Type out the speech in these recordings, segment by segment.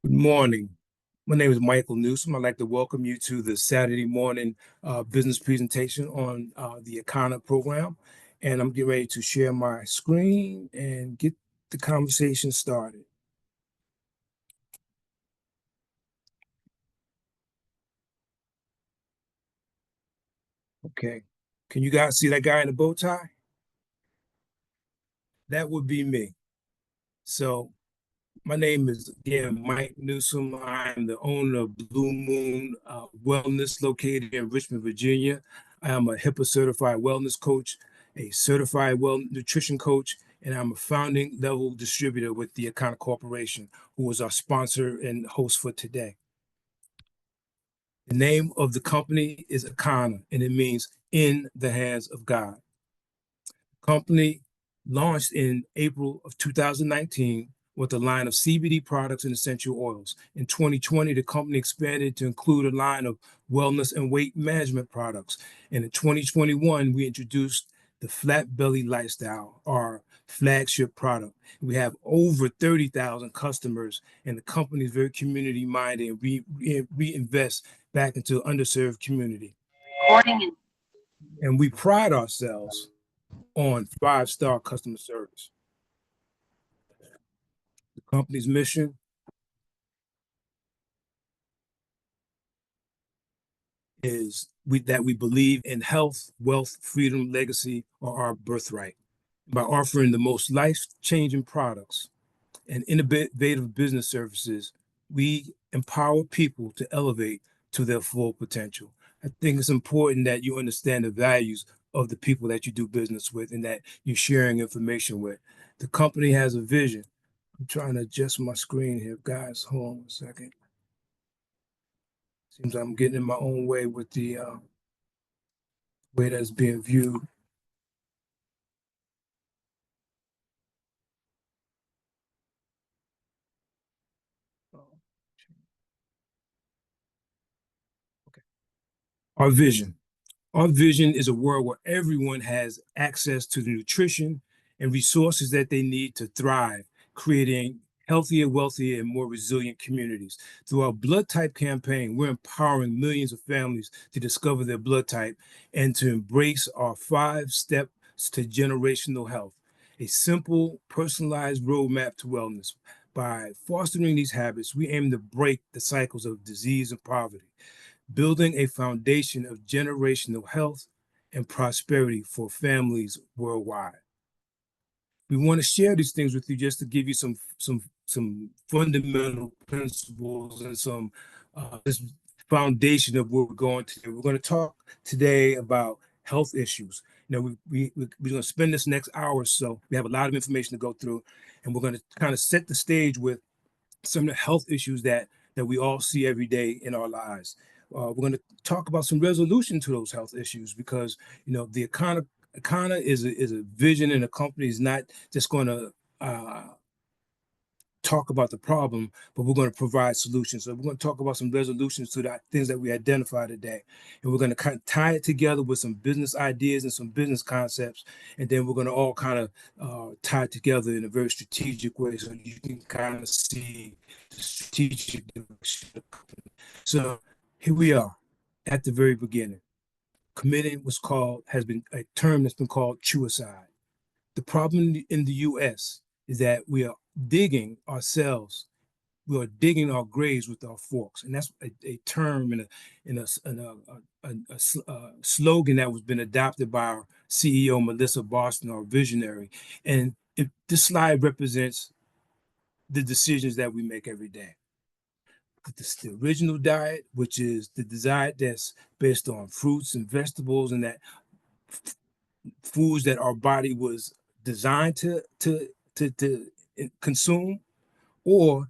Good morning. My name is Michael Newsome. I'd like to welcome you to the Saturday morning business presentation on the Econo program. And I'm getting ready to share my screen and get the conversation started. Okay. Can you guys see that guy in the bow tie? That would be me. So my name is, again, Mike Newsome. I'm the owner of Blue Moon Wellness located in Richmond, Virginia. I am a HIPAA certified wellness coach, a certified well nutrition coach, and I'm a founding level distributor with the Econo Corporation, who is our sponsor and host for today. The name of the company is Econo, and it means in the hands of God. Company launched in April of 2019 with a line of CBD products and essential oils. In 2020, the company expanded to include a line of wellness and weight management products. And in 2021, we introduced the Flat Belly Lifestyle, our flagship product. We have over 30,000 customers, and the company is very community minded, and we invest back into underserved community. And we pride ourselves on five-star customer service. The company's mission is that we believe in health, wealth, freedom, legacy, or our birthright. By offering the most life-changing products and innovative business services, we empower people to elevate to their full potential. I think it's important that you understand the values of the people that you do business with and that you're sharing information with. The company has a vision. I'm trying to adjust my screen here, guys. Hold on a second. Seems I'm getting in my own way with the way that's being viewed. Okay. Our vision. Our vision is a world where everyone has access to the nutrition and resources that they need to thrive, creating healthier, wealthier, and more resilient communities. Through our blood type campaign, we're empowering millions of families to discover their blood type and to embrace our 5 steps to generational health, a simple, personalized roadmap to wellness. By fostering these habits, we aim to break the cycles of disease and poverty, building a foundation of generational health and prosperity for families worldwide. We want to share these things with you just to give you some fundamental principles and some this foundation of where we're going to. We're going to talk today about health issues. We're going to spend this next hour or so. We have a lot of information to go through, and we're going to kind of set the stage with some of the health issues that we all see every day in our lives. We're going to talk about some resolution to those health issues because the Econo is a vision, and a company is not just going to talk about the problem, but we're going to provide solutions. So we're going to talk about some resolutions to the things that we identify today. And we're going to kind of tie it together with some business ideas and some business concepts. And then we're going to all kind of tie it together in a very strategic way so you can kind of see the strategic direction. So here we are at the very beginning. Committing has been a term that's been called suicide. The problem in the US is that we are digging ourselves, we are digging our graves with our forks. And that's a term and a slogan that was been adopted by our CEO, Melissa Boston, our visionary. And this slide represents the decisions that we make every day. The original diet, which is the diet that's based on fruits and vegetables and that foods that our body was designed to consume, or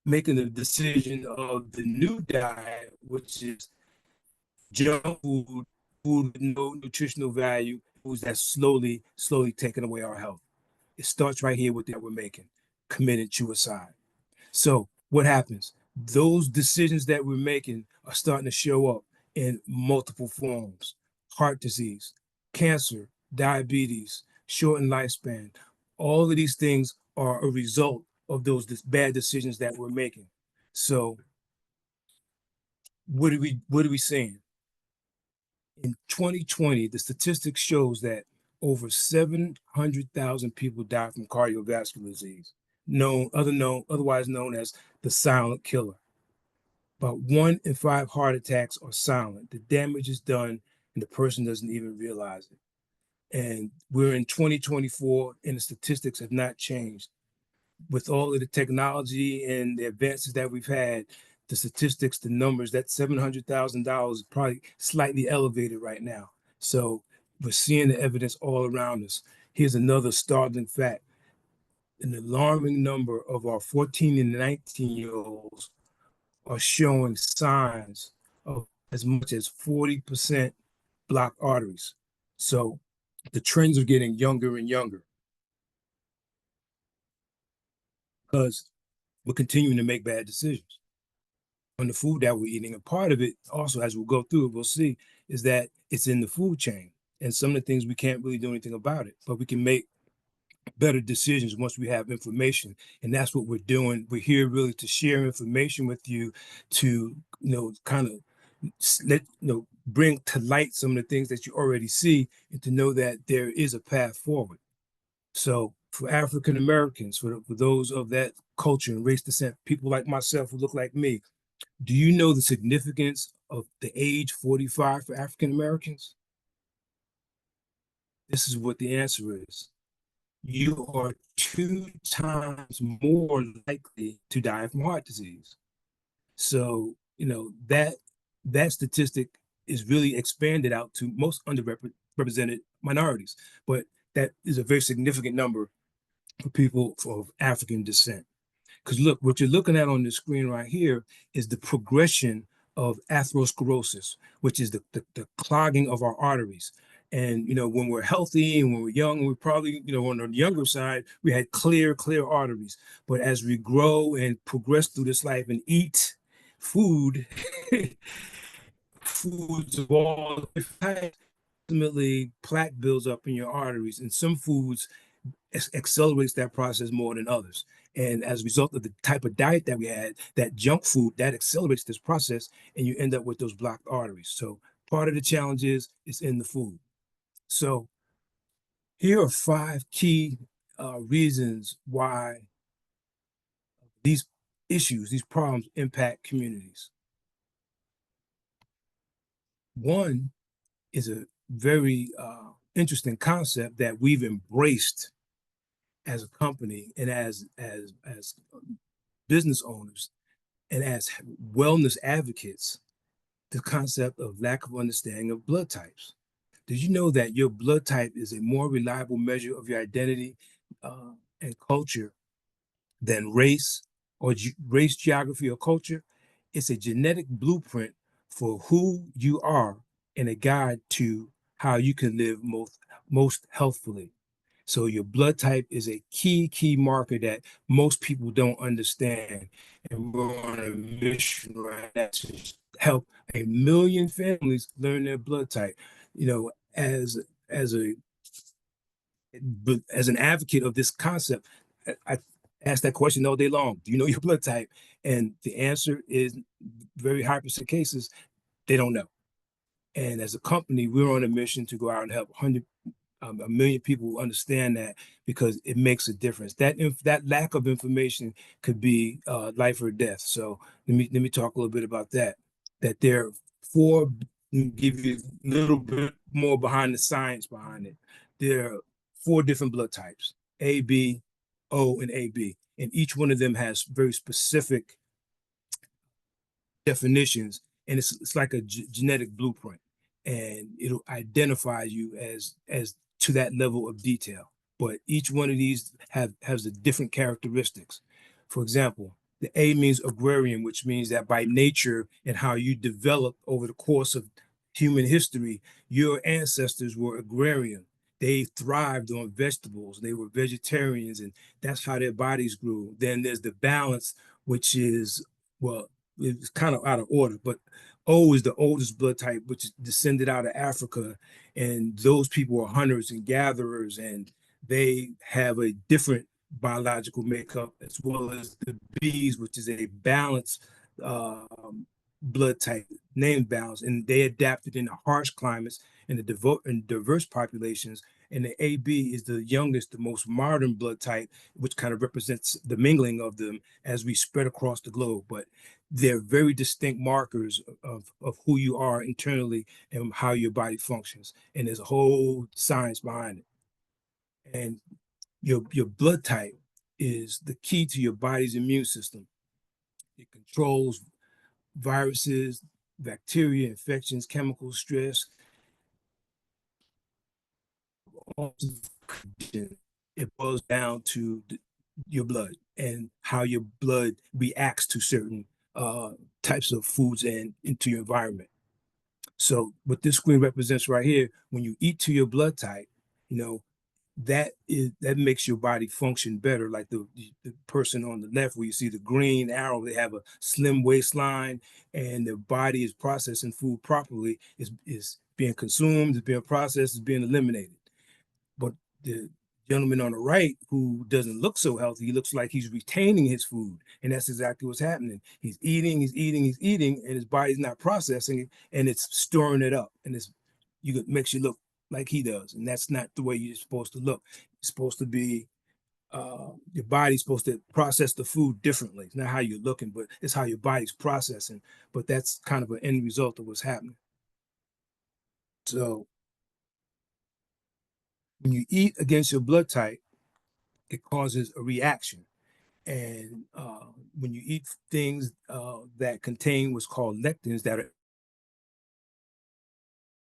making the decision of the new diet, which is junk food, food with no nutritional value, foods that's slowly taking away our health. It starts right here with that we're making, committed suicide. So what happens? Those decisions that we're making are starting to show up in multiple forms: heart disease, cancer, diabetes, shortened lifespan. All of these things are a result of those bad decisions that we're making. So what are we saying? In 2020, the statistics shows that over 700,000 people died from cardiovascular disease, otherwise known as the silent killer. About 1 in 5 heart attacks are silent. The damage is done, and the person doesn't even realize it. And we're in 2024, and the statistics have not changed. With all of the technology and the advances that we've had, the statistics, the numbers, that $700,000 is probably slightly elevated right now. So we're seeing the evidence all around us. Here's another startling fact. An alarming number of our 14 and 19-year-olds are showing signs of as much as 40% blocked arteries. So the trends are getting younger and younger because we're continuing to make bad decisions on the food that we're eating. And part of it also, as we'll go through it, we'll see, is that it's in the food chain. And some of the things we can't really do anything about it, but we can make better decisions once we have information. And that's what we're doing. We're here really to share information with you to, kind of bring to light some of the things that you already see and to know that there is a path forward. So for African Americans, for those of that culture and race descent, people like myself who look like me, do you know the significance of the age 45 for African Americans? This is what the answer is. You are 2 times more likely to die from heart disease. So, that statistic is really expanded out to most underrepresented minorities, but that is a very significant number for people of African descent. Because look, what you're looking at on the screen right here is the progression of atherosclerosis, which is the clogging of our arteries. And when we're healthy and when we're young, we're probably, on the younger side, we had clear arteries. But as we grow and progress through this life and eat food, foods of all types, ultimately plaque builds up in your arteries. And some foods accelerates that process more than others. And as a result of the type of diet that we had, that junk food, that accelerates this process, and you end up with those blocked arteries. So part of the challenge is in the food. So here are 5 key reasons why these issues, these problems impact communities. One is a very interesting concept that we've embraced as a company and as business owners and as wellness advocates, the concept of lack of understanding of blood types. Did you know that your blood type is a more reliable measure of your identity and culture than race or race, geography, or culture? It's a genetic blueprint for who you are and a guide to how you can live most healthfully. So your blood type is a key marker that most people don't understand. And we're on a mission right now to help 1 million families learn their blood type. As a as an advocate of this concept, I ask that question all day long. Do you know your blood type? And the answer is very high percent cases, they don't know. And as a company, we're on a mission to go out and help 1 million people understand that, because it makes a difference. That lack of information could be life or death. So let me talk a little bit about that. That there are four. Give you a little bit more behind the science behind it. There are 4 different blood types: A, B, O, and AB, and each one of them has very specific definitions, and it's like a genetic blueprint, and it'll identify you as to that level of detail. But each one of these has a different characteristics. For example, the A means agrarian, which means that by nature and how you develop over the course of human history, your ancestors were agrarian. They thrived on vegetables. They were vegetarians, and that's how their bodies grew. Then there's the balance, which is, well, it's kind of out of order, but O is the oldest blood type, which is descended out of Africa. And those people are hunters and gatherers, and they have a different biological makeup, as well as the B's, which is a balanced blood type, named balance, and they adapted in the harsh climates and in diverse populations. And the AB is the youngest, the most modern blood type, which kind of represents the mingling of them as we spread across the globe. But they're very distinct markers of who you are internally and how your body functions. And there's a whole science behind it. And your blood type is the key to your body's immune system. It controls viruses, bacteria, infections, chemical stress, all conditions. It boils down to your blood and how your blood reacts to certain types of foods and into your environment. So what this screen represents right here, when you eat to your blood type, you know, that makes your body function better. Like the person on the left, where you see the green arrow, they have a slim waistline, and their body is processing food properly. Is being consumed, is being processed, is being eliminated. But the gentleman on the right, who doesn't look so healthy, he looks like he's retaining his food, and that's exactly what's happening. He's eating, he's eating, he's eating, and his body's not processing it, and it's storing it up, and it makes you look like he does, and that's not the way you're supposed to look. You're supposed to be your body's supposed to process the food differently. It's not how you're looking, but it's how your body's processing. But that's kind of an end result of what's happening. So when you eat against your blood type, it causes a reaction. And when you eat things that contain what's called lectins that are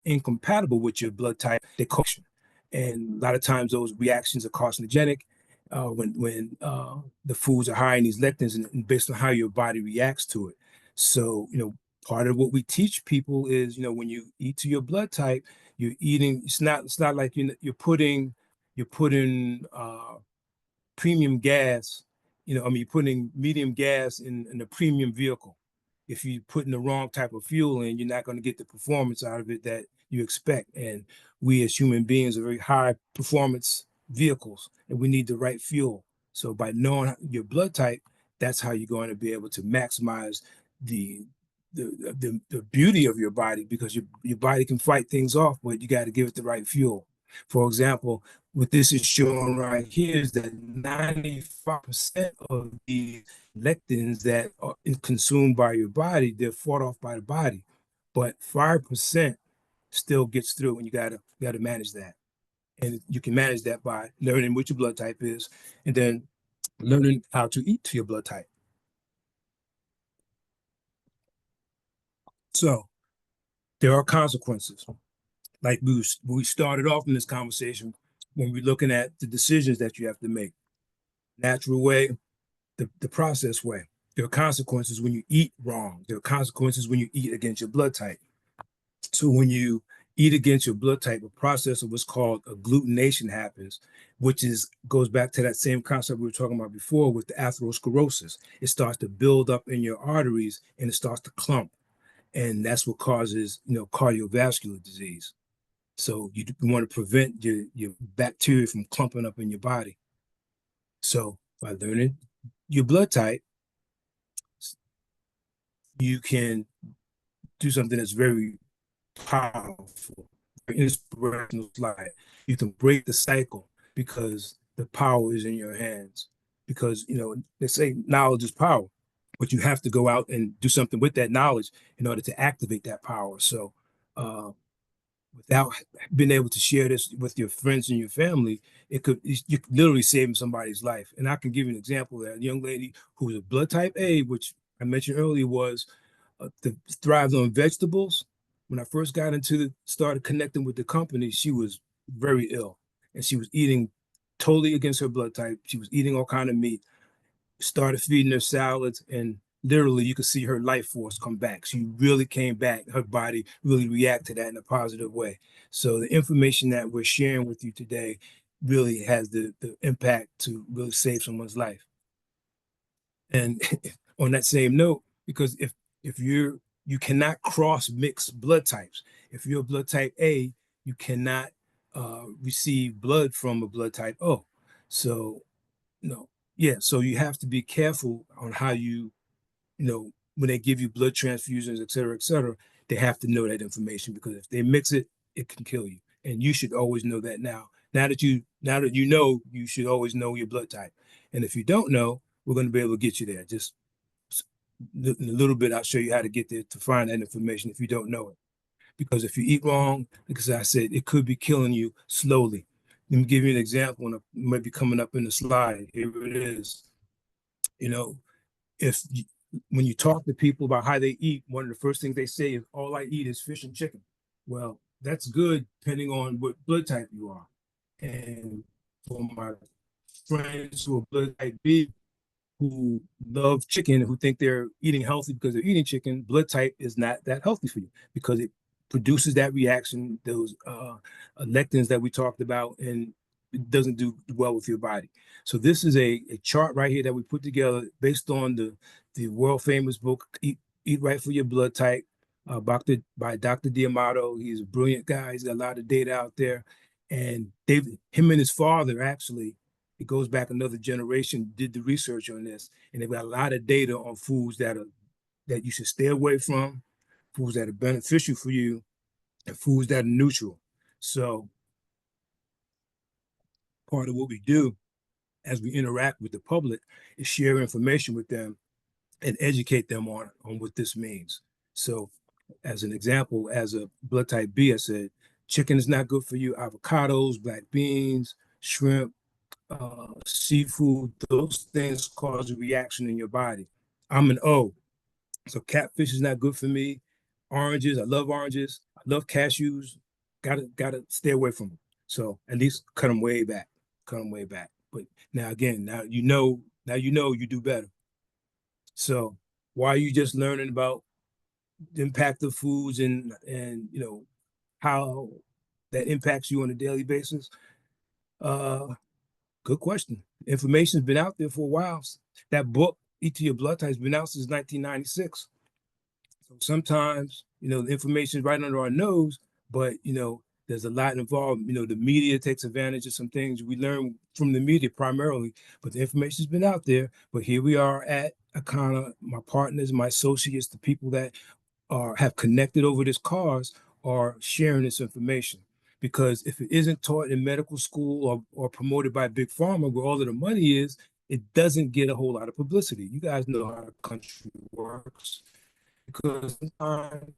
incompatible with your blood type, they cause. And a lot of times those reactions are carcinogenic when the foods are high in these lectins and based on how your body reacts to it. So, part of what we teach people is, when you eat to your blood type, you're eating, it's not like you're putting premium gas, you're putting medium gas in a premium vehicle. If you're putting the wrong type of fuel in, you're not going to get the performance out of it that you expect. And we as human beings are very high performance vehicles, and we need the right fuel. So by knowing your blood type, that's how you're going to be able to maximize the the beauty of your body, because your body can fight things off, but you got to give it the right fuel. For example, what this is showing right here is that 95% of the lectins that are consumed by your body, they're fought off by the body, but 5% still gets through, and you gotta manage that. And you can manage that by learning what your blood type is, and then learning how to eat to your blood type. So there are consequences. Like we started off in this conversation when we're looking at the decisions that you have to make. Natural way, the process way. There are consequences when you eat wrong. There are consequences when you eat against your blood type. So when you eat against your blood type, a process of what's called agglutination happens, which goes back to that same concept we were talking about before with the atherosclerosis. It starts to build up in your arteries and it starts to clump. And that's what causes, cardiovascular disease. So you want to prevent your bacteria from clumping up in your body. So by learning your blood type, you can do something that's very powerful, very inspirational slide. You can break the cycle because the power is in your hands. Because, they say knowledge is power, but you have to go out and do something with that knowledge in order to activate that power. So, without being able to share this with your friends and your family, you could literally save somebody's life. And I can give you an example that a young lady who was a blood type A, which I mentioned earlier, was thrived on vegetables. When I first started connecting with the company, she was very ill, and she was eating totally against her blood type. She was eating all kind of meat, started feeding her salads, and literally you could see her life force come back. She really came back. Her body really reacted to that in a positive way. So the information that we're sharing with you today really has the impact to really save someone's life. And on that same note, because if you cannot cross mix blood types. If you're blood type A, you cannot receive blood from a blood type O. So No, yeah. So you have to be careful on how when they give you blood transfusions, et cetera, they have to know that information because if they mix it, it can kill you. And you should always know that now. Now that you know, you should always know your blood type. And if you don't know, we're going to be able to get you there. Just in a little bit, I'll show you how to get there to find that information if you don't know it. Because if you eat wrong, because I said, it could be killing you slowly. Let me give you an example, and it might be coming up in the slide. Here it is. You know, if you, when you talk to people about how they eat, one of the first things they say is, all I eat is fish and chicken. Well, that's good depending on what blood type you are. And for my friends who are blood type B, who love chicken, who think they're eating healthy because they're eating chicken, blood type is not that healthy for you because it produces that reaction, those lectins that we talked about, and it doesn't do well with your body. So this is a chart right here that we put together based on the world famous book, Eat Right for Your Blood Type, by Dr. D'Amato. He's a brilliant guy. He's got a lot of data out there. And him and his father actually, it goes back another generation, did the research on this, and they've got a lot of data on foods that you should stay away from, foods that are beneficial for you, and foods that are neutral. So part of what we do as we interact with the public is share information with them and educate them on what this means. So as an example, as a blood type B, I said, chicken is not good for you, avocados, black beans, shrimp, seafood, those things cause a reaction in your body. I'm an O, so catfish is not good for me. Oranges, I love oranges. I love cashews. Gotta stay away from them. So at least cut them way back. Cut them way back. But now again, now you know you do better. So why are you just learning about the impact of foods and how that impacts you on a daily basis? Uh, Good question. Information's been out there for a while. That book, Eat to Your Blood Type, has been out since 1996. So sometimes, the information is right under our nose, but, there's a lot involved. The media takes advantage of some things we learn from the media primarily, but the information's been out there. But here we are at Akana, my partners, my associates, the people that have connected over this cause are sharing this information. Because if it isn't taught in medical school or promoted by Big Pharma, where all of the money is, it doesn't get a whole lot of publicity. You guys know how the country works because sometimes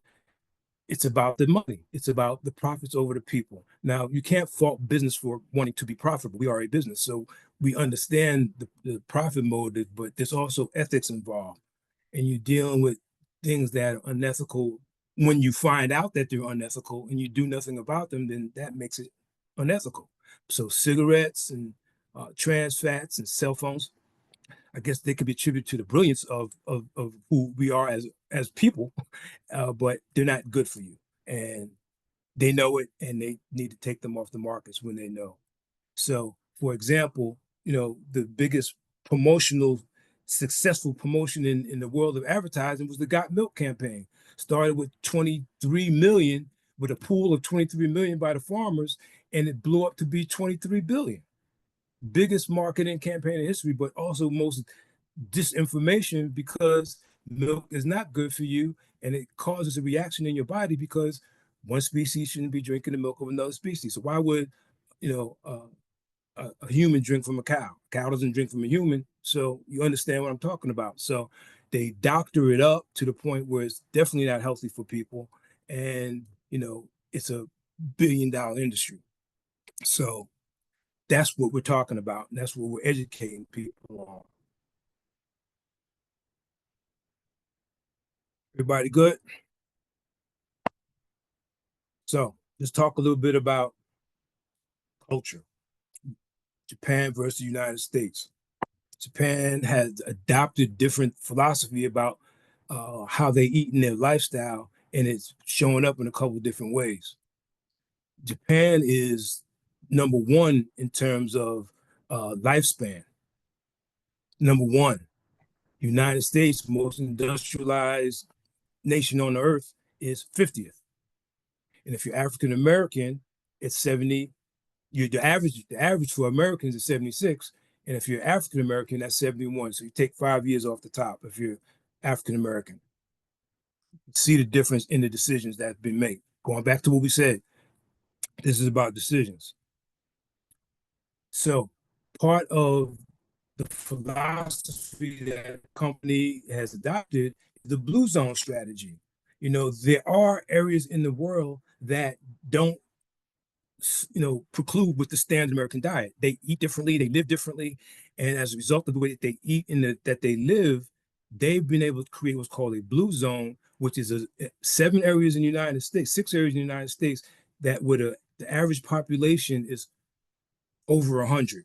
it's about the money. It's about the profits over the people. Now, you can't fault business for wanting to be profitable. We are a business, so we understand the profit motive, but there's also ethics involved and you're dealing with things that are unethical. When you find out that they're unethical and you do nothing about them, then that makes it unethical. So cigarettes and trans fats and cell phones, I guess they could be attributed to the brilliance of who we are as people, but they're not good for you. And they know it and they need to take them off the markets when they know. So, for example, the biggest promotional, successful promotion in the world of advertising was the Got Milk campaign. Started with 23 million, with a pool of 23 million by the farmers, and it blew up to be 23 billion. Biggest marketing campaign in history, but also most disinformation because milk is not good for you and it causes a reaction in your body because one species shouldn't be drinking the milk of another species. So why would you know a human drink from a cow. A cow doesn't drink from a human. So you understand what I'm talking about. So they doctor it up to the point where it's definitely not healthy for people. And, it's a billion-dollar industry. So that's what we're talking about. And that's what we're educating people on. Everybody good? So let's talk a little bit about culture. Japan versus the United States. Japan has adopted different philosophy about how they eat in their lifestyle, and it's showing up in a couple of different ways. Japan is number one in terms of lifespan. Number one, United States, most industrialized nation on the earth, is 50th. And if you're African American, it's 70. The average for Americans is 76. And if you're African American, that's 71. So you take 5 years off the top if you're African American. See the difference in the decisions that have been made. Going back to what we said, this is about decisions. So part of the philosophy that the company has adopted is the blue zone strategy. There are areas in the world that don't preclude with the standard American diet. They eat differently, they live differently, and as a result of the way that they eat and that they live, they've been able to create what's called a blue zone, which is 7 areas in the United States, 6 areas in the United States that the average population is over 100,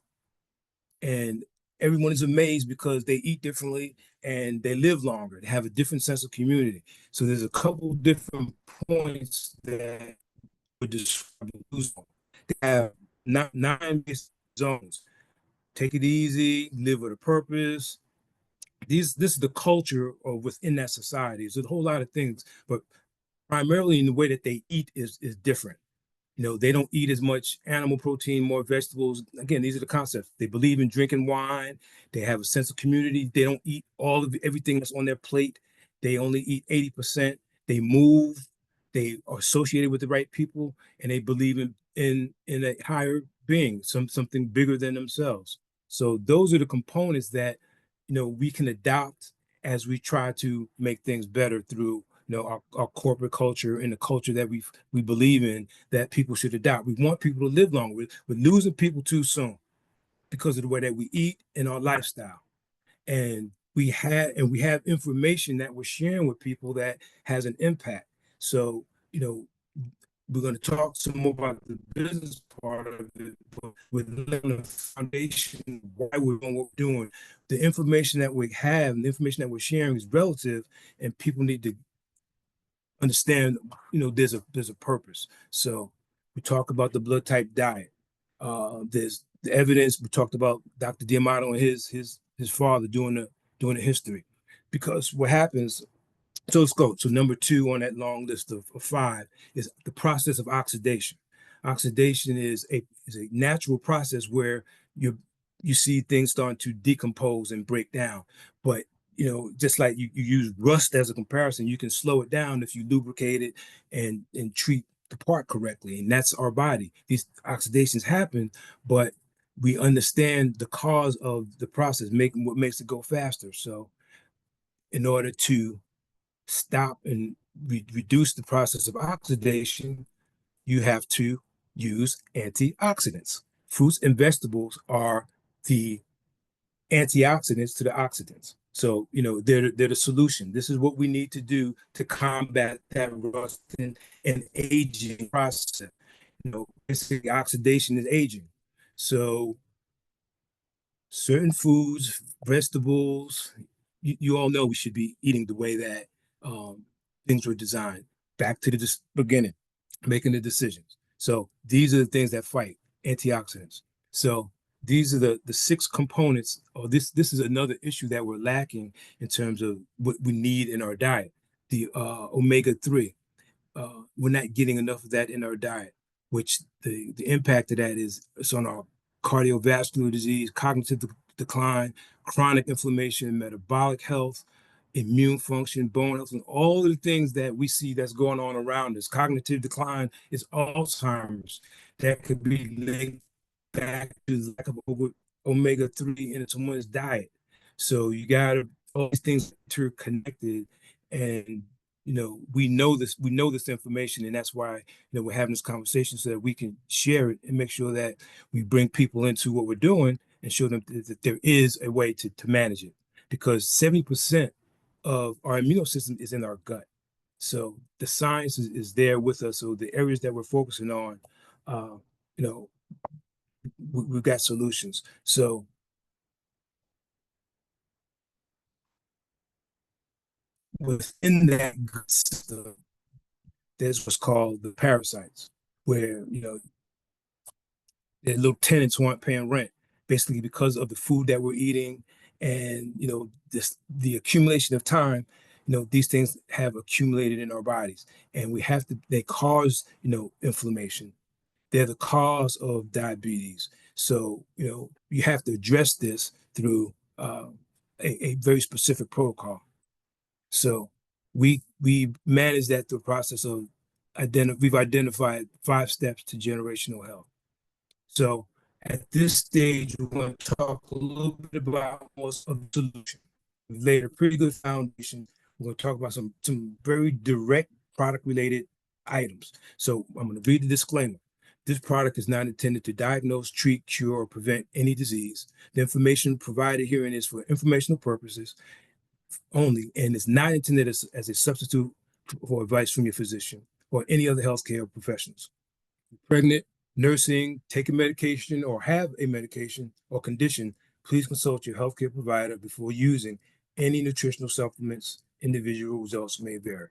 and everyone is amazed because they eat differently and they live longer. They have a different sense of community. So there's a couple different points that would describe the blue zone. They have nine basic zones. Take it easy, live with a purpose. This is the culture of within that society. There's a whole lot of things, but primarily in the way that they eat is different. They don't eat as much animal protein, more vegetables. Again, these are the concepts. They believe in drinking wine. They have a sense of community. They don't eat all of everything that's on their plate. They only eat 80%. They move. They are associated with the right people, and they believe in a higher being, something bigger than themselves. So those are the components that we can adopt as we try to make things better through our corporate culture and the culture that we believe in, that people should adopt. We want people to live longer. We're losing people too soon because of the way that we eat and our lifestyle. And we have information that we're sharing with people that has an impact. So, we're going to talk some more about the business part of it, but with the foundation, why we're doing what we're doing. The information that we have and the information that we're sharing is relative, and people need to understand, there's a purpose. So we talk about the blood type diet. There's the evidence. We talked about Dr. Diamato and his father doing the history, because what happens. So let's go. So number 2 on that long list of 5 is the process of oxidation. Oxidation is a natural process where you see things starting to decompose and break down. But just like you use rust as a comparison, you can slow it down if you lubricate it and treat the part correctly. And that's our body. These oxidations happen, but we understand the cause of the process, making what makes it go faster. So in order to stop and reduce the process of oxidation, you have to use antioxidants. Fruits and vegetables are the antioxidants to the oxidants. So, they're the solution. This is what we need to do to combat that rust and aging process. Basically, oxidation is aging. So, certain foods, vegetables, you all know we should be eating the way that um, things were designed. Back to the beginning, making the decisions. So these are the things that fight antioxidants. So these are the 6 components. Or this is another issue that we're lacking in terms of what we need in our diet. The omega-3. We're not getting enough of that in our diet, which the impact of that is it's on our cardiovascular disease, cognitive decline, chronic inflammation, metabolic health, immune function, bone health, and all of the things that we see that's going on around us. Cognitive decline is Alzheimer's. That could be linked back to the lack of omega-3 in someone's diet. So you got all these things interconnected, and we know this information, and that's why we're having this conversation so that we can share it and make sure that we bring people into what we're doing and show them that there is a way to manage it, because 70% of our immune system is in our gut. So the science is there with us. So the areas that we're focusing on, uh, you know, we've got solutions. So within that gut system, there's what's called the parasites, where their little tenants who aren't paying rent, basically because of the food that we're eating, and the accumulation of time. These things have accumulated in our bodies, and they cause inflammation. They're the cause of diabetes. So, you have to address this through a very specific protocol. So we manage that through a process of we've identified 5 steps to generational health. So at this stage, we're going to talk a little bit about most of the solution. We've laid a pretty good foundation. We're going to talk about some very direct product related items. So I'm going to read the disclaimer. This product is not intended to diagnose, treat, cure, or prevent any disease. The information provided herein is for informational purposes only and is not intended as a substitute for advice from your physician or any other healthcare professionals. Pregnant, nursing, taking medication, or have a medication or condition, please consult your healthcare provider before using any nutritional supplements. Individual results may vary.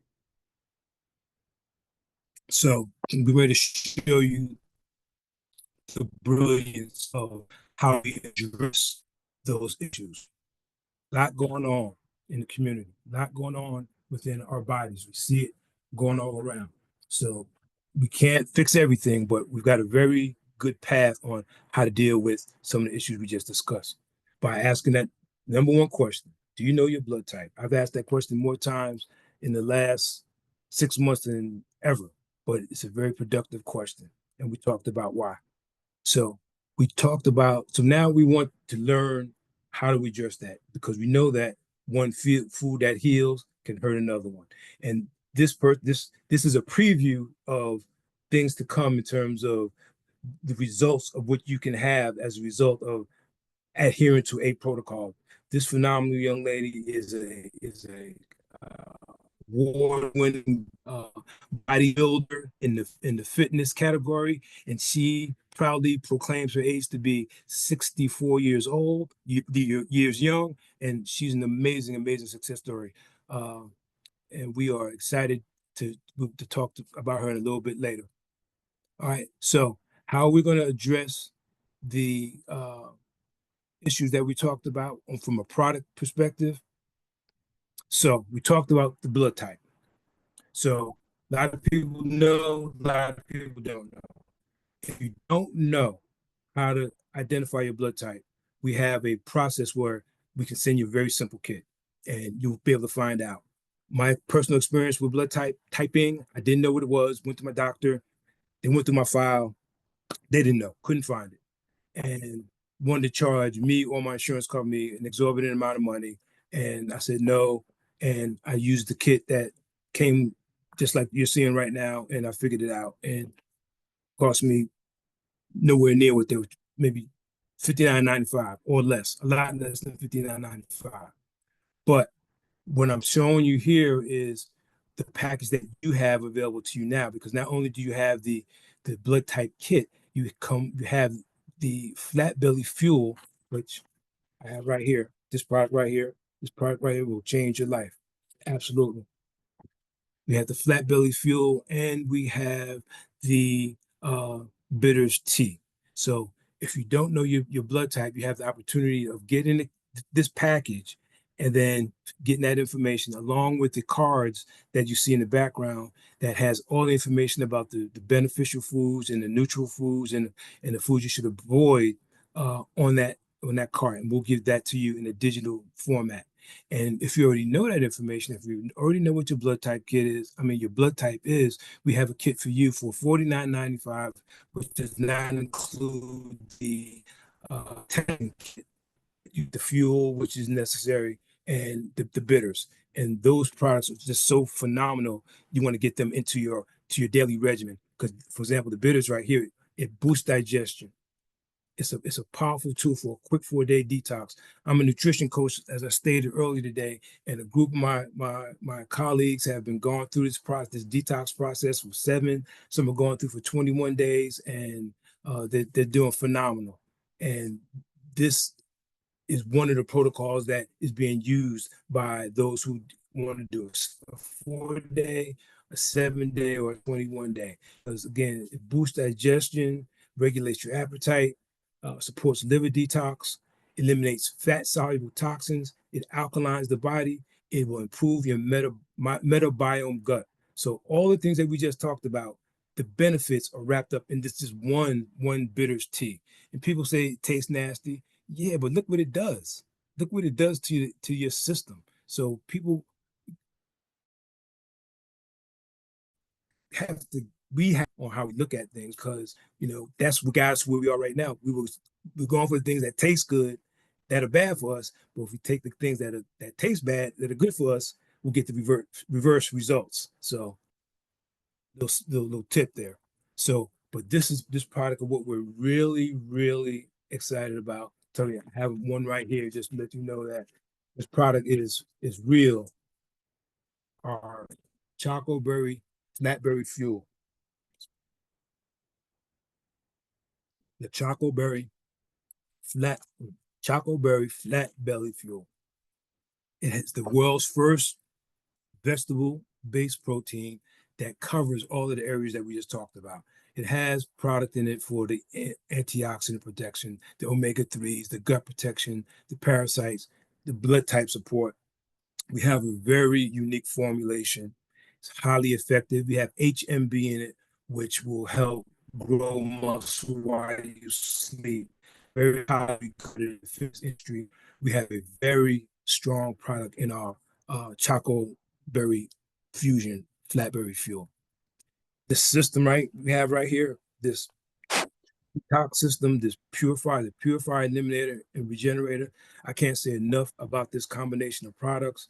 So we're ready to show you the brilliance of how we address those issues. A lot going on in the community, a lot going on within our bodies. We see it going all around. So we can't fix everything, but we've got a very good path on how to deal with some of the issues we just discussed by asking that number one question. Do you know your blood type? I've asked that question more times in the last 6 months than ever, but it's a very productive question. And we talked about why. So so now we want to learn how do we address that? Because we know that one food that heals can hurt another one. And this is a preview of things to come in terms of the results of what you can have as a result of adhering to a protocol. This phenomenal young lady is a award-winning bodybuilder in the fitness category, and she proudly proclaims her age to be 64 years old, years young, and she's an amazing, amazing success story. And we are excited to talk about her in a little bit later. All right, so how are we going to address the issues that we talked about from a product perspective? So we talked about the blood type. So a lot of people know, a lot of people don't know. If you don't know how to identify your blood type, we have a process where we can send you a very simple kit and you'll be able to find out. My personal experience with blood typing, I didn't know what it was, went to my doctor, they went through my file, they didn't know, couldn't find it. And wanted to charge me or my insurance company an exorbitant amount of money. And I said no. And I used the kit that came just like you're seeing right now, and I figured it out. And it cost me nowhere near what they were, maybe $59.95 or less, a lot less than $59.95. But what I'm showing you here is the package that you have available to you now, because not only do you have the blood type kit, you have the flat belly fuel, which I have right here. This product right here, will change your life. Absolutely. We have the flat belly fuel, and we have the bitters tea. So if you don't know your blood type, you have the opportunity of getting this package and then getting that information along with the cards that you see in the background that has all the information about the beneficial foods and the neutral foods and the foods you should avoid on that card. And we'll give that to you in a digital format. And if you already know that information, if you already know what your blood type kit is, your blood type is, we have a kit for you for $49.95, which does not include the testing kit, the fuel, which is necessary, and the bitters. And those products are just so phenomenal. You want to get them into your daily regimen. Because, for example, the bitters right here, it boosts digestion. It's a powerful tool for a quick 4-day detox. I'm a nutrition coach, as I stated earlier today, and a group of my colleagues have been going through this detox process for 7. Some are going through for 21 days, and they're doing phenomenal. And this is one of the protocols that is being used by those who want to do a 4-day, a 7-day, or a 21-day. Because again, it boosts digestion, regulates your appetite, supports liver detox, eliminates fat-soluble toxins, it alkalines the body, it will improve your metabiome gut. So all the things that we just talked about the benefits are wrapped up in this just one bitter's tea. And people say it tastes nasty. Yeah, but look what it does. Look what it does to your system. So people have to we have on how we look at things because that's regards where we are right now. We're going for the things that taste good that are bad for us, but if we take the things that taste bad that are good for us, we'll get the reverse results. So little tip there. So, but this product of what we're really excited about. Tell you, I have one right here just to let you know that this product is real. Our Choco Berry Flatberry Fuel. The flat Choco Berry Flat Belly Fuel. It has the world's first vegetable-based protein that covers all of the areas that we just talked about. It has product in it for the antioxidant protection, the omega-3s, the gut protection, the parasites, the blood type support. We have a very unique formulation. It's highly effective. We have HMB in it, which will help grow muscle while you sleep. Very highly good in the fitness industry. We have a very strong product in our Choco Berry Fusion Flatberry Fuel. This system we have right here, this detox system, this the purifier, eliminator, and regenerator. I can't say enough about this combination of products.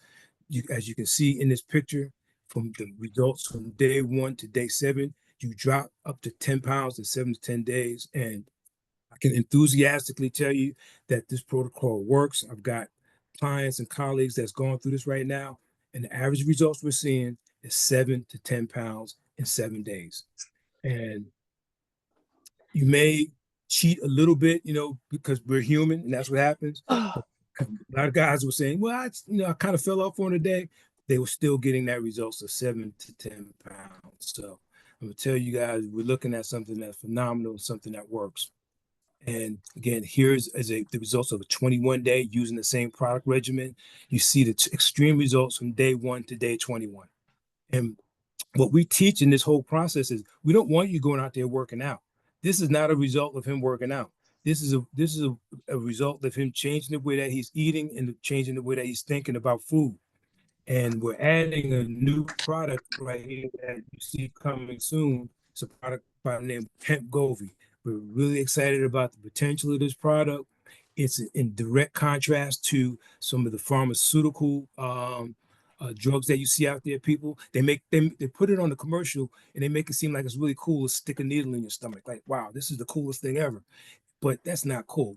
As you can see in this picture, from the results from day 1 to day 7, you drop up to 10 pounds in 7 to 10 days. And I can enthusiastically tell you that this protocol works. I've got clients and colleagues that's going through this right now, and the average results we're seeing is 7 to 10 pounds in 7 days. And you may cheat a little bit, because we're human and that's what happens. Oh, A lot of guys were saying, well, I kind of fell off on a day. They were still getting that results of 7 to 10 pounds. So I'm gonna tell you guys, we're looking at something that's phenomenal, something that works. And again, here's the results of a 21-day using the same product regimen. You see the extreme results from day 1 to day 21. And what we teach in this whole process is we don't want you going out there working out. This is not a result of him working out. This is a result of him changing the way that he's eating and changing the way that he's thinking about food. And we're adding a new product right here that you see coming soon. It's a product by the name Hemp Govy. We're really excited about the potential of this product. It's in direct contrast to some of the pharmaceutical drugs that you see out there. People they put it on the commercial and they make it seem like it's really cool to stick a needle in your stomach. Like, wow, this is the coolest thing ever, but that's not cool.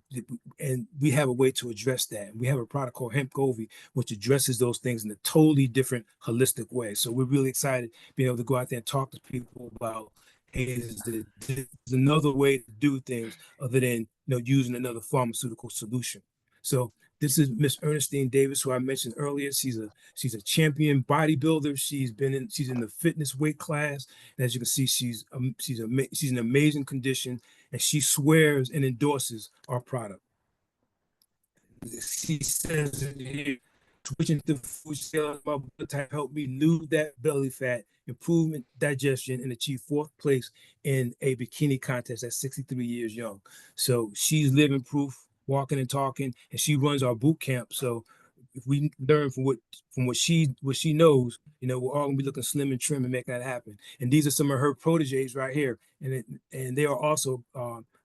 And we have a way to address that. We have a product called Hemp Govy, which addresses those things in a totally different, holistic way. So we're really excited being able to go out there and talk to people about, hey, there's another way to do things other than using another pharmaceutical solution. So this is Miss Ernestine Davis, who I mentioned earlier. She's a champion bodybuilder. She's in the fitness weight class. And as you can see, she's in amazing condition, and she swears and endorses our product. She says it here, switching to food sales, my blood type helped me lose that belly fat, improvement digestion, and achieve 4th place in a bikini contest at 63 years young. So she's living proof, walking and talking, and she runs our boot camp. So if we learn from what she knows, we're all gonna be looking slim and trim and make that happen. And these are some of her proteges right here, and they are also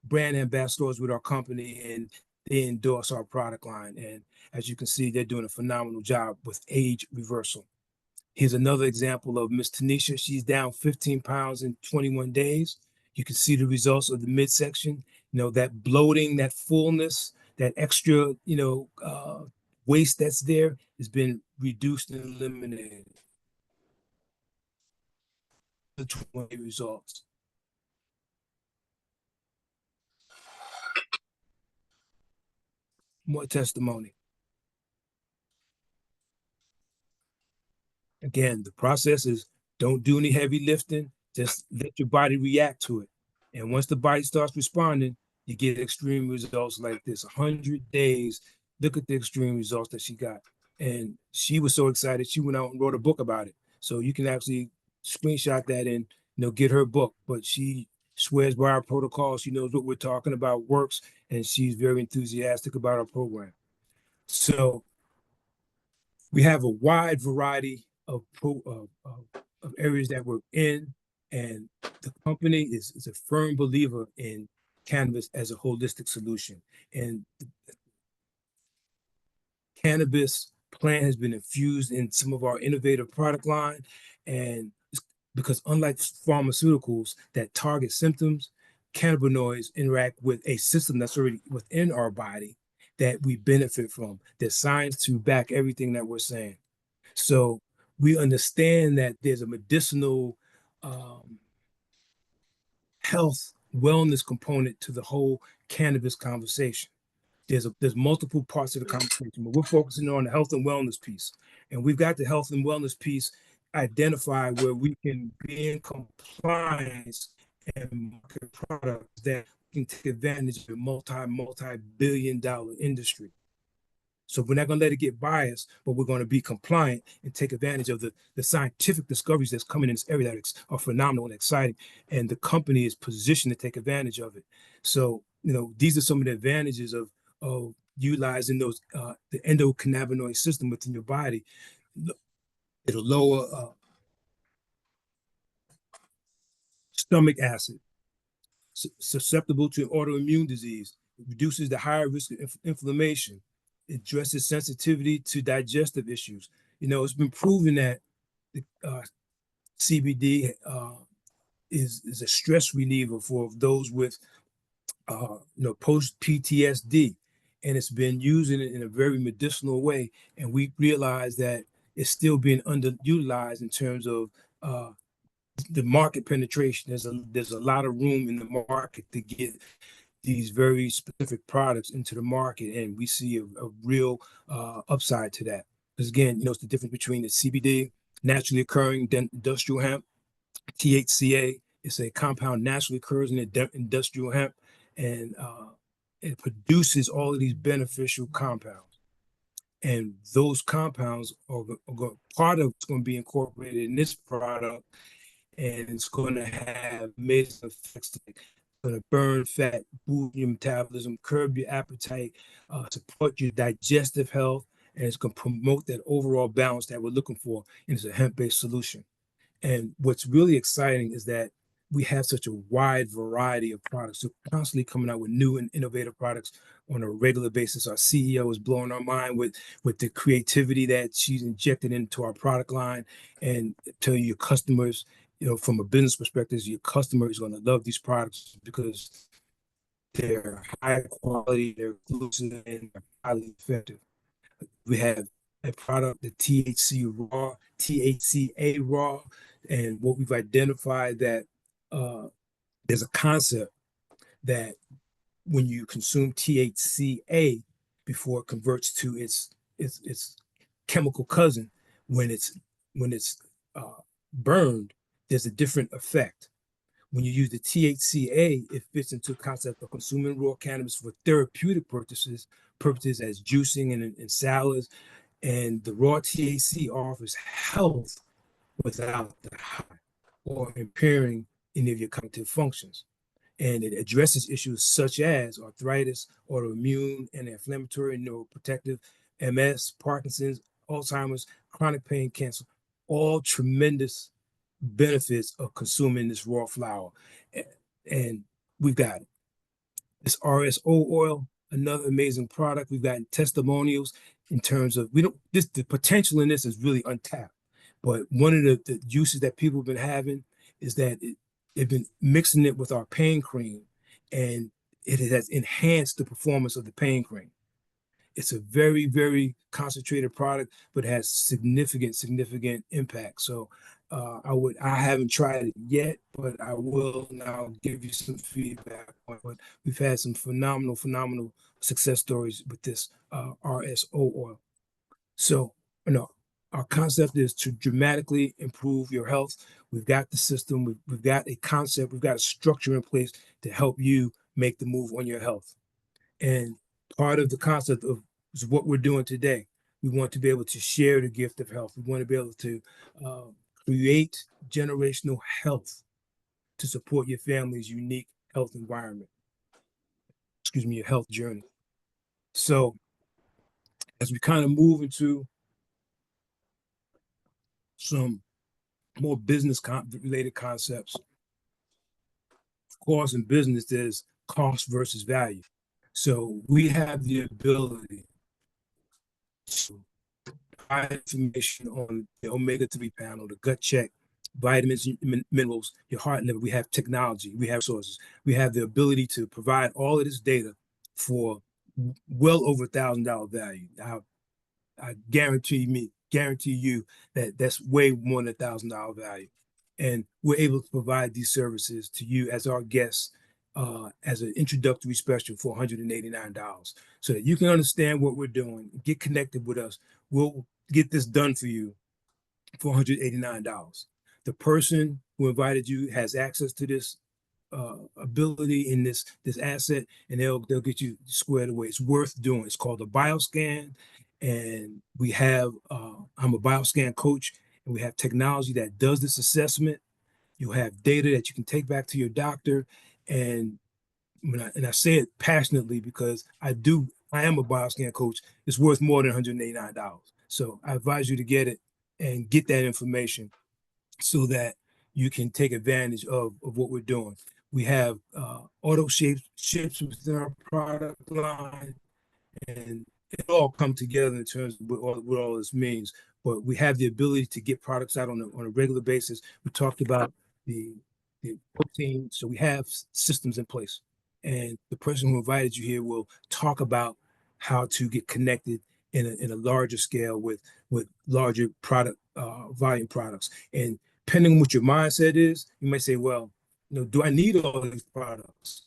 brand ambassadors with our company, and they endorse our product line. And as you can see, they're doing a phenomenal job with age reversal. Here's another example of Miss Tanisha. She's down 15 pounds in 21 days. You can see the results of the midsection, that bloating, that fullness, that extra, waste that's there has been reduced and eliminated. The 20 results. More testimony. Again, the process is don't do any heavy lifting, just let your body react to it. And once the body starts responding, you get extreme results like this. 100 days, look at the extreme results that she got. And she was so excited, she went out and wrote a book about it. So you can actually screenshot that and get her book, but she swears by our protocol. She knows what we're talking about works, and she's very enthusiastic about our program. So we have a wide variety of areas that we're in, and the company is a firm believer in cannabis as a holistic solution. And the cannabis plant has been infused in some of our innovative product line, and because unlike pharmaceuticals that target symptoms, cannabinoids interact with a system that's already within our body that we benefit from. There's science to back everything that we're saying. So we understand that there's a medicinal um, health wellness component to the whole cannabis conversation. There's multiple parts of the conversation, but we're focusing on the health and wellness piece. And we've got the health and wellness piece identified where we can be in compliance and market products that can take advantage of a multi-billion dollar industry. So we're not going to let it get biased, but we're going to be compliant and take advantage of the scientific discoveries that's coming in this area that are phenomenal and exciting. And the company is positioned to take advantage of it. So, these are some of the advantages of utilizing those the endocannabinoid system within your body. It'll lower stomach acid, susceptible to autoimmune disease. It reduces the higher risk of inflammation. It addresses sensitivity to digestive issues. It's been proven that the CBD is a stress reliever for those with post PTSD, and it's been used in a very medicinal way. And we realize that it's still being underutilized in terms of the market penetration. There's a lot of room in the market to get these very specific products into the market, and we see a real upside to that. Because again, it's the difference between the CBD, naturally occurring industrial hemp, THCA. It's a compound naturally occurs in industrial hemp, and it produces all of these beneficial compounds. And those compounds part of it's going to be incorporated in this product, and it's going to have amazing effects like going to burn fat, boost your metabolism, curb your appetite, support your digestive health, and it's going to promote that overall balance that we're looking for. And it's a hemp-based solution. And what's really exciting is that we have such a wide variety of products. So constantly coming out with new and innovative products on a regular basis. Our CEO is blowing our mind with the creativity that she's injected into our product line, and tell your customers, from a business perspective, your customer is going to love these products because they're high quality, they're exclusive, and they're highly effective. We have a product, the THCA raw, and what we've identified that there's a concept that when you consume THCA before it converts to its chemical cousin, when it's burned, there's a different effect. When you use the THCA, it fits into the concept of consuming raw cannabis for therapeutic purposes as juicing and salads. And the raw THC offers health without the high or impairing any of your cognitive functions. And it addresses issues such as arthritis, autoimmune and inflammatory, neuroprotective, MS, Parkinson's, Alzheimer's, chronic pain, cancer, all tremendous benefits of consuming this raw flower. And we've got this RSO oil, another amazing product. We've gotten testimonials in terms of the potential in this is really untapped. But one of the uses that people have been having is that they've been mixing it with our pain cream, and it has enhanced the performance of the pain cream. It's a very, very concentrated product, but has significant impact. So I haven't tried it yet, but I will now give you some feedback on it. We've had some phenomenal success stories with this RSO oil. So, our concept is to dramatically improve your health. We've got the system, we've got a concept, we've got a structure in place to help you make the move on your health. And part of the concept of is what we're doing today. We want to be able to share the gift of health. We want to be able to create generational health to support your family's unique health environment, excuse me, your health journey. So as we kind of move into some more business related concepts, of course, in business, there's cost versus value. So we have the ability to provide information on the omega-3 panel, the gut check, vitamins, minerals, your heart level. We have technology, we have resources, we have the ability to provide all of this data for well over $1,000 value. I guarantee you that that's way more than $1,000 value. And we're able to provide these services to you as our guests as an introductory special for $189 so that you can understand what we're doing, get connected with us. We'll get this done for you for $189. The person who invited you has access to this ability in this asset, and they'll get you squared away. It's worth doing. It's called a bioscan, and we have I'm a bioscan coach, and we have technology that does this assessment. You'll have data that you can take back to your doctor, and I say it passionately because I am a bioscan coach. It's worth more than $189. So I advise you to get it and get that information so that you can take advantage of what we're doing. We have auto ships within our product line, and it all come together in terms of what all this means. But we have the ability to get products out on a regular basis. We talked about the, the protein, so we have systems in place. And the person who invited you here will talk about how to get connected in a larger scale with larger product volume products. And depending on what your mindset is, you might say, well, do I need all these products?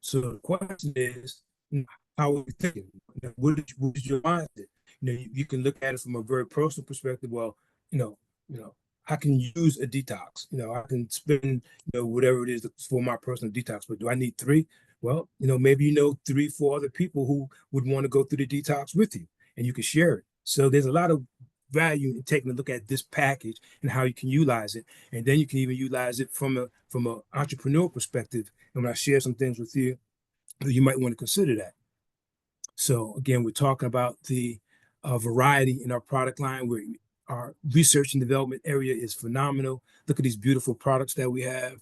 So the question is, how are you thinking? What is your mindset? You can look at it from a very personal perspective. Well, you know, you know, I can use a detox. I can spend, whatever it is for my personal detox. But do I need three? Well, maybe three, four other people who would want to go through the detox with you, and you can share it. So there's a lot of value in taking a look at this package and how you can utilize it, and then you can even utilize it from an entrepreneur perspective. And when I share some things with you, you might want to consider that. So again, we're talking about the variety in our product line. Our research and development area is phenomenal. Look at these beautiful products that we have,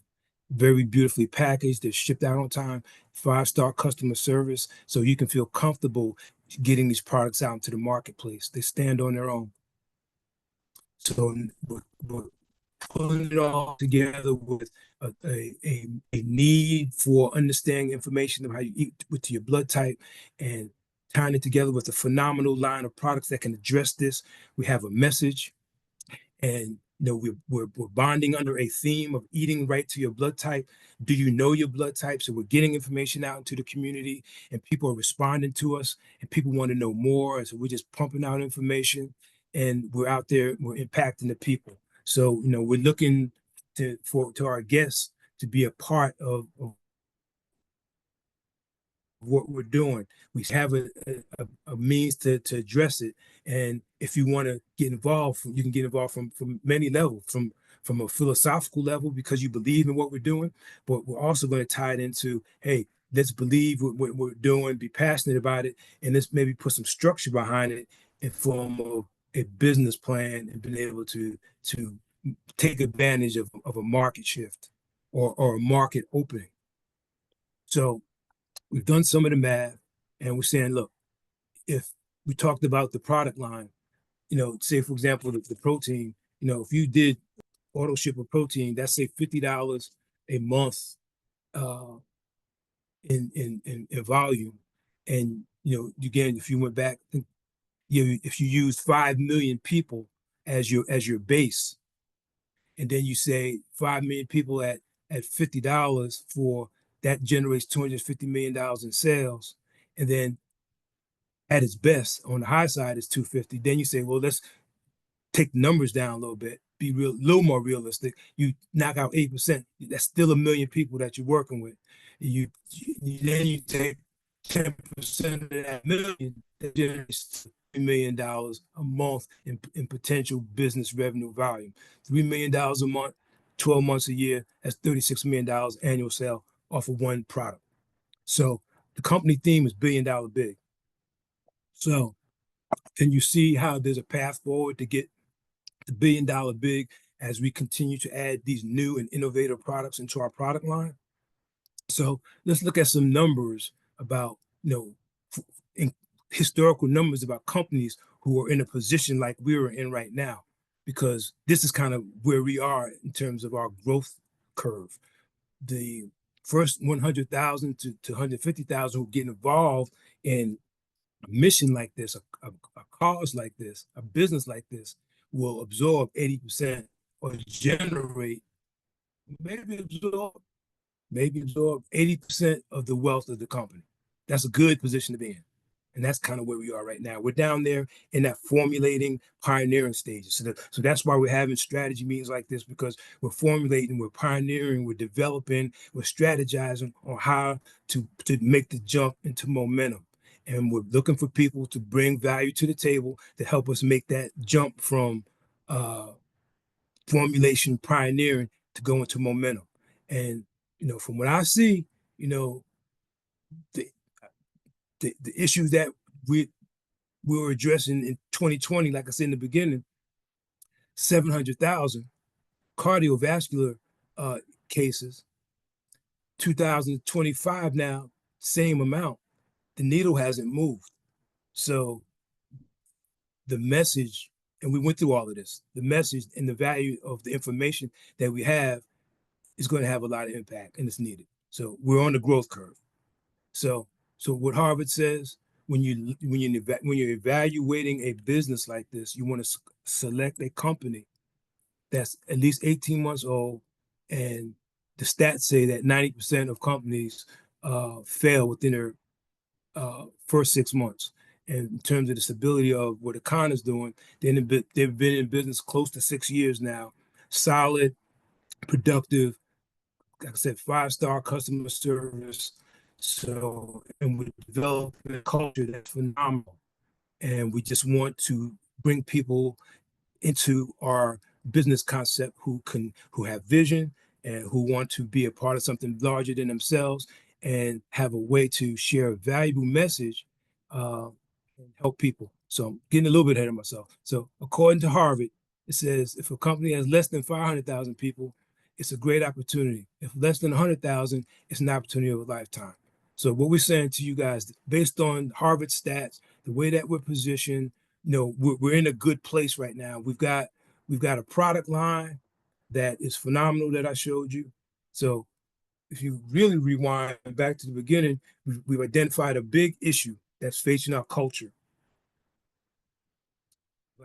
very beautifully packaged. They're shipped out on time, 5-star customer service, so you can feel comfortable getting these products out into the marketplace. They stand on their own. So we're pulling it all together with a need for understanding information of how you eat with your blood type, and tying it together with a phenomenal line of products that can address this. We have a message, and we're bonding under a theme of eating right to your blood type. Do you know your blood type? So we're getting information out into the community, and people are responding to us, and people want to know more. And so we're just pumping out information, and we're out there, we're impacting the people. So we're looking to our guests to be a part of what we're doing. We have a means to address it. And if you want to get involved, you can get involved from many levels, from a philosophical level, because you believe in what we're doing, but we're also going to tie it into, hey, let's believe what we're doing, be passionate about it, and let's maybe put some structure behind it in form of a business plan, and being able to take advantage of a market shift or a market opening. So we've done some of the math, and we're saying, look, if we talked about the product line, say for example, the protein, if you did auto ship of protein, that's say $50 a month in volume. And again, if you went back, if you use 5 million people as your base, and then you say 5 million people at $50 for that generates $250 million in sales. And then at its best, on the high side, is 250. Then you say, well, let's take the numbers down a little bit, be a little more realistic. You knock out 8%, that's still 1 million people that you're working with. Then you take 10% of that million, that generates $3 million a month in potential business revenue volume. $3 million a month 12 months a year, that's $36 million annual sale off of one product. So the company theme is billion dollar big. So, and you see how there's a path forward to get the billion dollar big as we continue to add these new and innovative products into our product line. So let's look at some numbers about, in historical numbers about companies who are in a position like we're in right now, because this is kind of where we are in terms of our growth curve. The first 100,000 to 150,000 who get involved in a mission like this, a cause like this, a business like this, will absorb 80% or generate, maybe absorb maybe absorb 80% of the wealth of the company. That's a good position to be in. And that's kind of where we are right now. We're down there in that formulating, pioneering stages. So that's why we're having strategy meetings like this, because we're formulating, we're pioneering, we're developing, we're strategizing on how to make the jump into momentum. And we're looking for people to bring value to the table to help us make that jump from uh, formulation, pioneering to go into momentum. And from what I see, you know, the the issues that we were addressing in 2020, like I said in the beginning, 700,000 cardiovascular uh, cases. 2025 now, same amount. The needle hasn't moved. So the message, and we went through all of this, the message and the value of the information that we have is going to have a lot of impact, and it's needed. So we're on the growth curve. So, so what Harvard says, when you're evaluating a business like this, you want to select a company that's at least 18 months old, and the stats say that 90% of companies fail within their first 6 months. And in terms of the stability of what Econ is doing, they've been in business close to 6 years now. Solid, productive, like I said, 5-star customer service. So, and we develop a culture that's phenomenal. And we just want to bring people into our business concept who have vision and who want to be a part of something larger than themselves and have a way to share a valuable message and help people. So I'm getting a little bit ahead of myself. So according to Harvard, it says if a company has less than 500,000 people, it's a great opportunity. If less than 100,000, it's an opportunity of a lifetime. So what we're saying to you guys, based on Harvard stats, the way that we're positioned, we're in a good place right now. We've got a product line that is phenomenal that I showed you. So if you really rewind back to the beginning, we've identified a big issue that's facing our culture.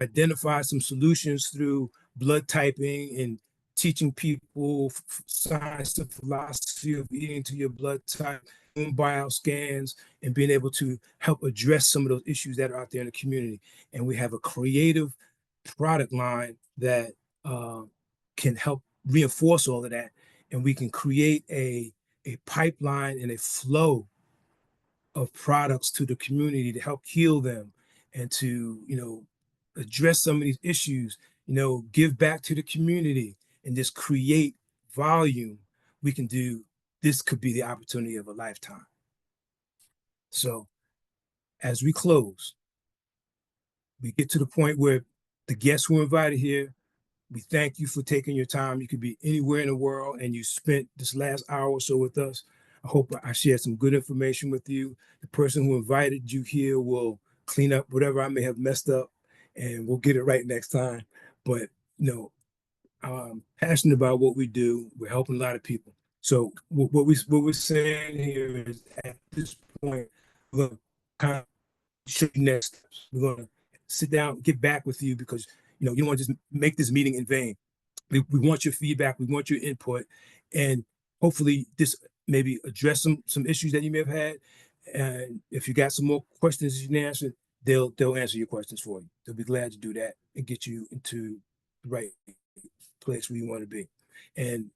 Identify some solutions through blood typing and teaching people science and philosophy of eating to your blood type, doing buyout scans, and being able to help address some of those issues that are out there in the community. And we have a creative product line that can help reinforce all of that. And we can create a pipeline and a flow of products to the community to help heal them and to, address some of these issues, give back to the community and just create volume. We can do this could be the opportunity of a lifetime. So as we close, we get to the point where the guests who are invited here, we thank you for taking your time. You could be anywhere in the world and you spent this last hour or so with us. I hope I shared some good information with you. The person who invited you here will clean up whatever I may have messed up and we'll get it right next time. But, I'm passionate about what we do. We're helping a lot of people. So what we're saying here is at this point, we're going to kind of show you next steps. We're going to sit down, get back with you because, you don't want to just make this meeting in vain. We want your feedback. We want your input. And hopefully this maybe address some issues that you may have had. And if you got some more questions you can answer, they'll answer your questions for you. They'll be glad to do that and get you into the right place where you want to be. And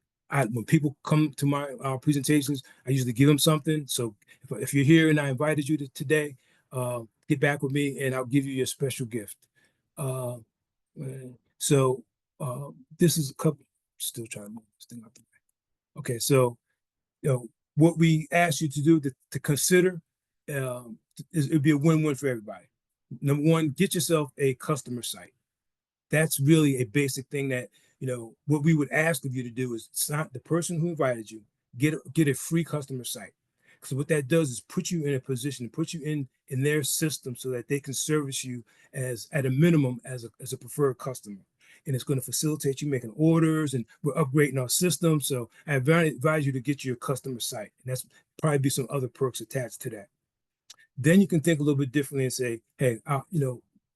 when people come to my presentations, I usually give them something. So if you're here and I invited you today, get back with me and I'll give you your special gift. Uh, so this is a couple. Still trying to move this thing out the way. Okay, so what we ask you to do to consider it'd be a win-win for everybody. Number one, get yourself a customer site. That's really a basic thing that, what we would ask of you to do is sign the person who invited you, get a free customer site. So what that does is put you in a position, put you in their system so that they can service you as at a minimum as a preferred customer. And it's going to facilitate you making orders, and we're upgrading our system. So I advise you to get your customer site. And that's probably be some other perks attached to that. Then you can think a little bit differently and say, hey,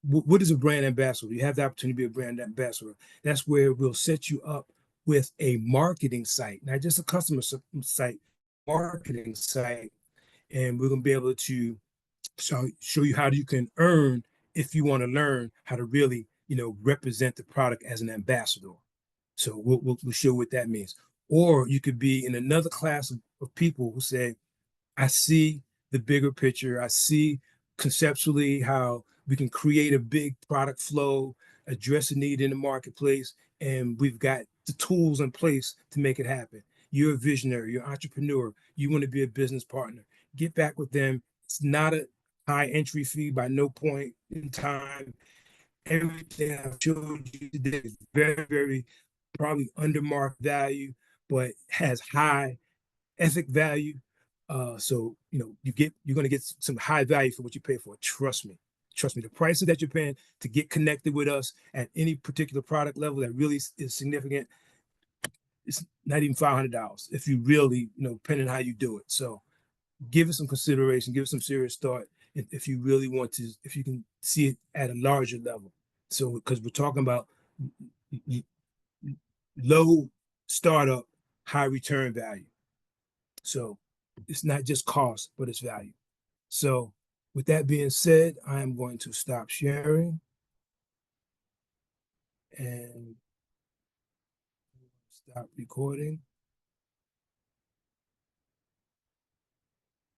what is a brand ambassador? You have the opportunity to be a brand ambassador. That's where we'll set you up with a marketing site, not just a customer site, marketing site. And we're going to be able to show you how you can earn if you want to learn how to really, represent the product as an ambassador. So we'll show what that means. Or you could be in another class of people who say, I see the bigger picture. I see conceptually how we can create a big product flow, address a need in the marketplace, and we've got the tools in place to make it happen. You're a visionary, you're an entrepreneur, you want to be a business partner. Get back with them. It's not a high entry fee by no point in time. Everything I've showed you today is very, very probably under market value, but has high ethic value. So you're going to get some high value for what you pay for. Trust me. Trust me. The prices that you're paying to get connected with us at any particular product level that really is significant, it's not even $500 if you really, depending on how you do it. So give it some consideration, give it some serious thought if you really want to, if you can see it at a larger level. So because we're talking about low startup, high return value. So it's not just cost, but it's value. So with that being said, I am going to stop sharing and stop recording.